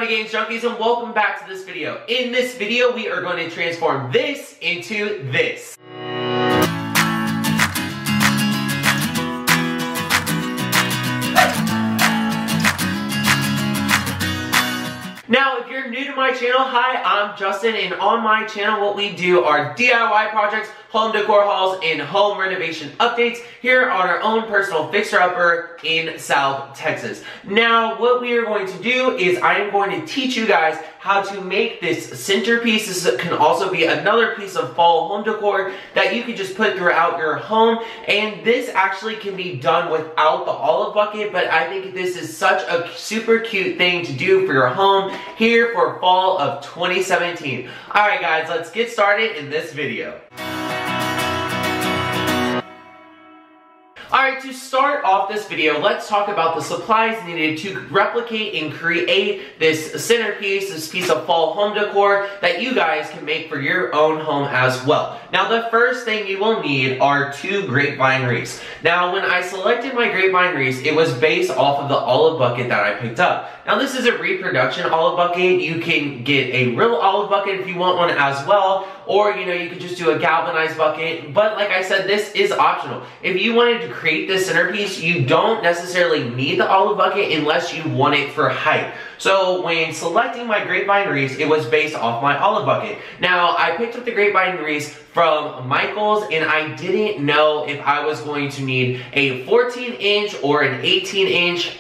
up, games junkies, and welcome back to this video. In this video, we are going to transform this into this. Now, if you're new to my channel, hi, I'm Justin, and on my channel, what we do are DIY projects, home decor hauls, and home renovation updates here on our own personal fixer-upper in South Texas. Now, what we are going to do is I am going to teach you guys how to make this centerpiece. This can also be another piece of fall home decor that you can just put throughout your home, and this actually can be done without the olive bucket, but I think this is such a super cute thing to do for your home here for fall of 2017. Alright guys, let's get started in this video. Alright, to start off this video, let's talk about the supplies needed to replicate and create this centerpiece, this piece of fall home decor that you guys can make for your own home as well. Now, the first thing you will need are 2 grapevine wreaths. Now, when I selected my grapevine wreaths, it was based off of the olive bucket that I picked up. Now, this is a reproduction olive bucket. You can get a real olive bucket if you want one as well, or you could just do a galvanized bucket. But like I said, this is optional. If you wanted to create this centerpiece, you don't necessarily need the olive bucket unless you want it for height. So when selecting my grapevine wreaths, it was based off my olive bucket. Now, I picked up the grapevine wreaths from Michael's, and I didn't know if I was going to need a 14-inch or an 18-inch.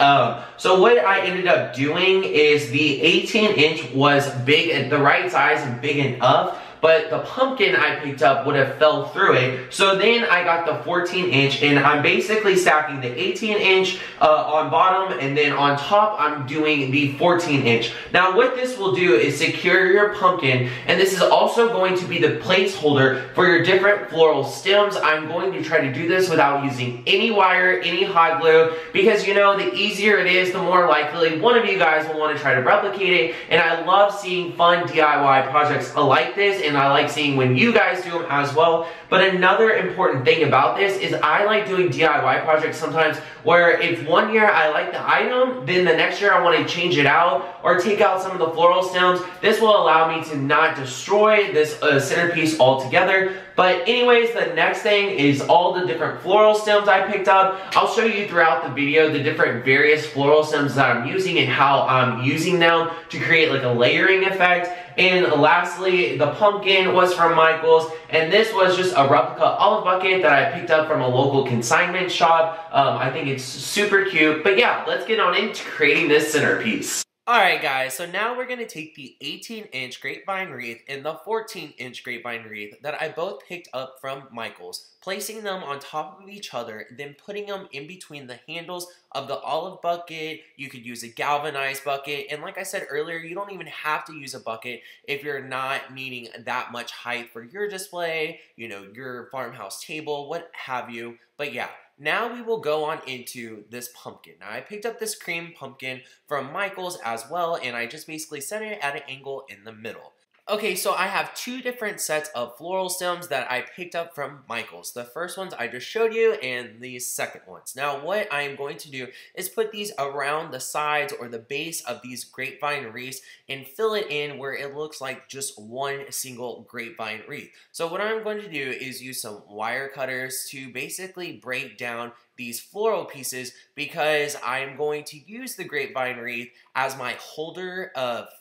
So what I ended up doing is the 18-inch was big and the right size and big enough, but the pumpkin I picked up would have fell through it. So then I got the 14-inch, and I'm basically stacking the 18-inch on bottom, and then on top I'm doing the 14-inch. Now what this will do is secure your pumpkin, and this is also going to be the placeholder for your different floral stems. I'm going to try to do this without using any wire, any hot glue, because the easier it is, the more likely one of you guys will want to try to replicate it. And I love seeing fun DIY projects like this, and I like seeing when you guys do them as well. But another important thing about this is I like doing DIY projects sometimes where if one year I like the item, then the next year I want to change it out or take out some of the floral stems. This will allow me to not destroy this centerpiece altogether. But anyways, the next thing is all the different floral stems I picked up. I'll show you throughout the video the different various floral stems that I'm using and how I'm using them to create like a layering effect. And lastly, the pumpkin was from Michael's, and this was just a replica olive bucket that I picked up from a local consignment shop. I think it's super cute. But yeah, let's get on into creating this centerpiece. Alright guys, so now we're going to take the 18-inch grapevine wreath and the 14-inch grapevine wreath that I both picked up from Michael's, placing them on top of each other, then putting them in between the handles of the olive bucket. You could use a galvanized bucket, and like I said earlier, you don't even have to use a bucket if you're not needing that much height for your display, your farmhouse table, what have you. But yeah. Now we will go on into this pumpkin. Now I picked up this cream pumpkin from Michael's as well, and I just basically set it at an angle in the middle. Okay, so I have 2 different sets of floral stems that I picked up from Michael's. The first ones I just showed you, and the second ones. Now what I am going to do is put these around the sides or the base of these grapevine wreaths and fill it in where it looks like just one single grapevine wreath. So what I'm going to do is use some wire cutters to basically break down these floral pieces, because I'm going to use the grapevine wreath as my holder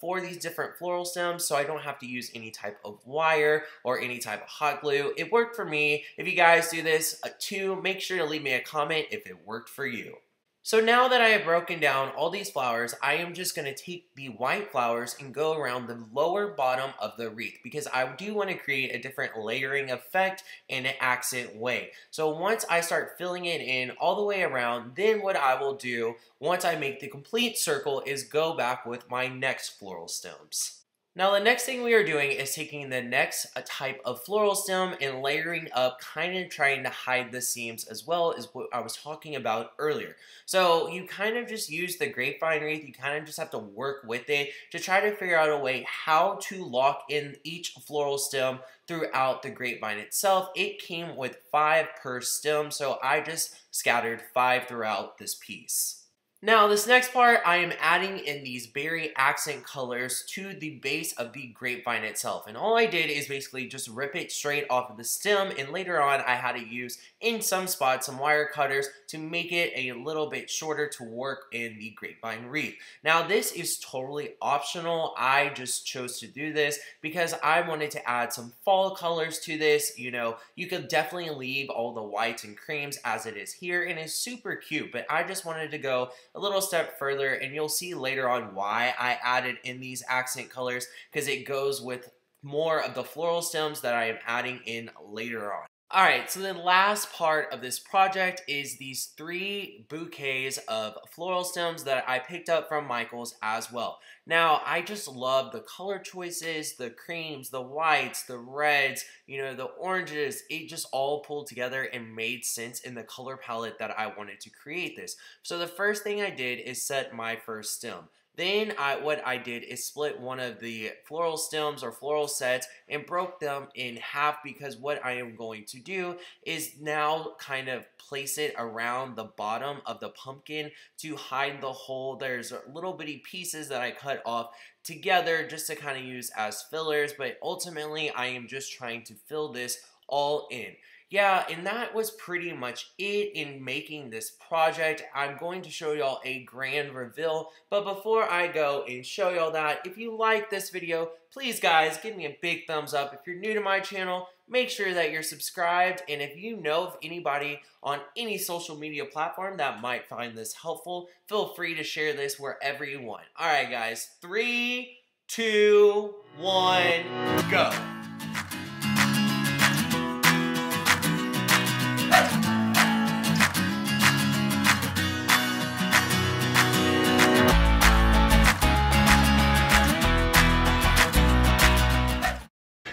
for these different floral stems, so I don't have to use any type of wire or any type of hot glue. It worked for me. If you guys do this too, make sure to leave me a comment if it worked for you. So now that I have broken down all these flowers, I am just going to take the white flowers and go around the lower bottom of the wreath, because I do want to create a different layering effect in an accent way. So once I start filling it in all the way around, then what I will do once I make the complete circle is go back with my next floral stems. Now the next thing we are doing is taking the next type of floral stem and layering up, kind of trying to hide the seams as well as what I was talking about earlier. So you kind of just use the grapevine wreath, you kind of just have to work with it to try to figure out a way how to lock in each floral stem throughout the grapevine itself. It came with 5 per stem, so I just scattered 5 throughout this piece. Now this next part, I am adding in these berry accent colors to the base of the grapevine itself. And all I did is basically just rip it straight off of the stem, and later on I had to use, in some spots, some wire cutters to make it a little bit shorter to work in the grapevine wreath. Now this is totally optional. I just chose to do this because I wanted to add some fall colors to this. You know, you could definitely leave all the whites and creams as it is here, and it's super cute, but I just wanted to go a little step further, and you'll see later on why I added in these accent colors, because it goes with more of the floral stems that I am adding in later on. Alright, so the last part of this project is these 3 bouquets of floral stems that I picked up from Michael's as well. Now, I just love the color choices, the creams, the whites, the reds, you know, the oranges. It just all pulled together and made sense in the color palette that I wanted to create this. So the first thing I did is set my first stem. Then what I did is split one of the floral stems or floral sets and broke them in half, because what I am going to do is now kind of place it around the bottom of the pumpkin to hide the hole. There's little bitty pieces that I cut off together just to kind of use as fillers, but ultimately I am just trying to fill this all in. Yeah, and that was pretty much it in making this project. I'm going to show y'all a grand reveal, but before I go and show y'all that, if you like this video, please guys, give me a big thumbs up. If you're new to my channel, make sure that you're subscribed, and if you know of anybody on any social media platform that might find this helpful, feel free to share this wherever you want. Alright guys, 3, 2, 1, go!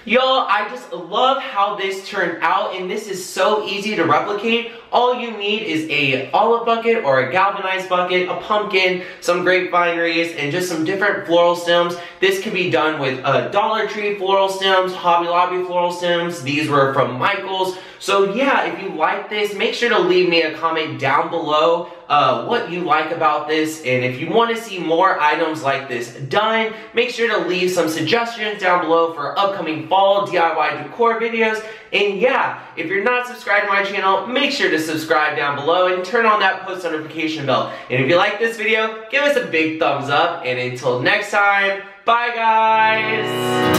Y'all, I just love how this turned out, and this is so easy to replicate. All you need is a olive bucket or a galvanized bucket, a pumpkin, some grapevine wreaths, and just some different floral stems. This can be done with Dollar Tree floral stems, Hobby Lobby floral stems. These were from Michael's. So yeah, if you like this, make sure to leave me a comment down below what you like about this, and if you want to see more items like this done, make sure to leave some suggestions down below for upcoming fall DIY decor videos. And yeah, if you're not subscribed to my channel, make sure to subscribe down below and turn on that post notification bell. And if you like this video, give us a big thumbs up, and until next time, bye guys!